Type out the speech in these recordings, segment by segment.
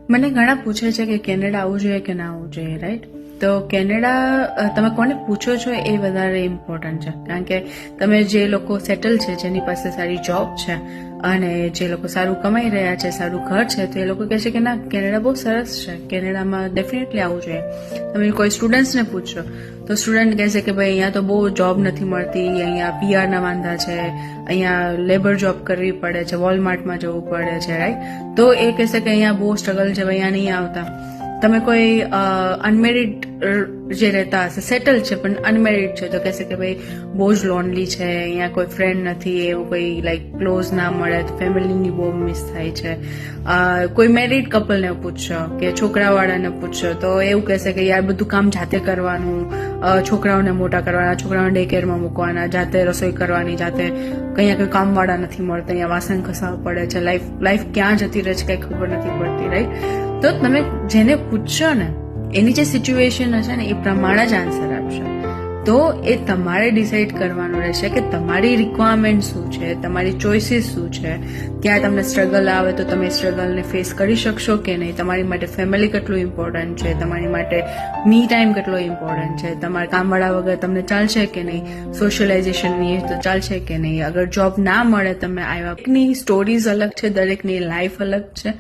મને ઘણા પૂછે છે કે કેનેડા આવવું જોઈએ કે ના આવવું જોઈએ, રાઈટ? તો કેનેડા તમે કોને પૂછો છો એ વધારે ઇમ્પોર્ટન્ટ છે, કારણ કે તમે જે લોકો સેટલ છે, જેની પાસે સારી જોબ છે અને જે લોકો સારું કમાઈ રહ્યા છે, સારું ઘર છે, તો એ લોકો કહે છે કે ના, કેનેડા બહુ સરસ છે, કેનેડામાં ડેફિનેટલી આવવું જોઈએ. તમે કોઈ સ્ટુડન્ટ્સને પૂછો તો સ્ટુડન્ટ કહેશે કે ભાઈ અહીંયા તો બહુ જોબ નથી મળતી, અહીંયા પીઆરના વાંધા છે, અહીંયા લેબર જોબ કરવી પડે છે, વોલમાર્ટમાં જવું પડે છે, રાઈટ? તો એ કહેશે કે અહીંયા બહુ સ્ટ્રગલ છે, અહીંયા નહીં આવતા. તમે કોઈ અનમેરિડ જે રહેતા હશે, સેટલ છે પણ અનમેરિડ છે, તો કહેશે કે ભાઈ બહુ જ લોનલી છે, અહીંયા કોઈ ફ્રેન્ડ નથી, એવું કોઈ લાઈક ક્લોઝ ના મળે, તો ફેમિલીની બહુ મિસ થાય છે. કોઈ મેરિડ કપલને પૂછશો કે છોકરાવાળાને પૂછશો તો એવું કહેશે કે યાર બધું કામ જાતે કરવાનું, છોકરાઓને મોટા કરવાના, છોકરાઓને ડે કેરમાં મૂકવાના, જાતે રસોઈ કરવાની, જાતે કંઈ કામવાળા નથી મળતા, અહીંયા વાસણ ઘસાવવા પડે છે, લાઈફ ક્યાં જતી રહે છે કંઈ ખબર નથી પડતી, રાઈટ? તો તમે જેને પૂછશો ને એની જે સિચ્યુએશન હશે ને એ પ્રમાણે જ આન્સર આપશે. તો એ તમારે ડિસાઇડ કરવાનું રહેશે કે તમારી રિક્વાયરમેન્ટ શું છે, તમારી ચોઇસીસ શું છે, ક્યાં તમને સ્ટ્રગલ આવે તો તમે સ્ટ્રગલને ફેસ કરી શકશો કે નહીં, તમારી માટે ફેમિલી કેટલું ઇમ્પોર્ટન્ટ છે, તમારી માટે મી ટાઈમ કેટલો ઇમ્પોર્ટન્ટ છે, તમારા કામવાળા વગર તમને ચાલશે કે નહીં, સોશિયલાઇઝેશનની તો ચાલશે કે નહીં, અગર જોબ ના મળે તમે આવ્યા. દરેકની સ્ટોરીઝ અલગ છે, દરેકની લાઈફ અલગ છે,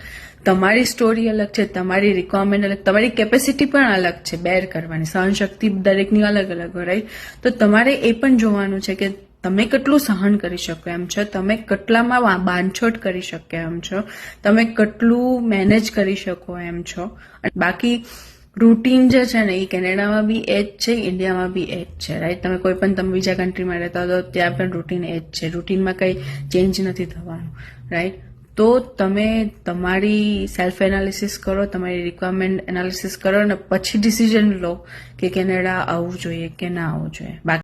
તમારી સ્ટોરી અલગ છે, તમારી રિક્વાયરમેન્ટ અલગ, તમારી કેપેસિટી પણ અલગ છે બેર કરવાની, સહનશક્તિ દરેકની અલગ અલગ હોય, રાઈટ? તો તમારે એ પણ જોવાનું છે કે તમે કેટલું સહન કરી શકો એમ છો, તમે કેટલામાં બાંધછોડ કરી શકો એમ છો, તમે કેટલું મેનેજ કરી શકો એમ છો. બાકી રૂટીન જે છે ને એ કેનેડામાં બી એ જ છે, ઇન્ડિયામાં બી એ જ છે, રાઈટ? તમે કોઈ પણ તમે બીજા કન્ટ્રીમાં રહેતા હો તો ત્યાં પણ રૂટીન એ જ છે, રૂટીનમાં કંઈ ચેન્જ નથી થવાનું, રાઈટ? તો તમે તમારી સેલ્ફ એનાલિસિસ કરો, તમારી રિક્વાયરમેન્ટ એનાલિસિસ કરો અને પછી ડિસિઝન લો કે કેનેડા આવવું જોઈએ કે ના આવવું જોઈએ. બાકી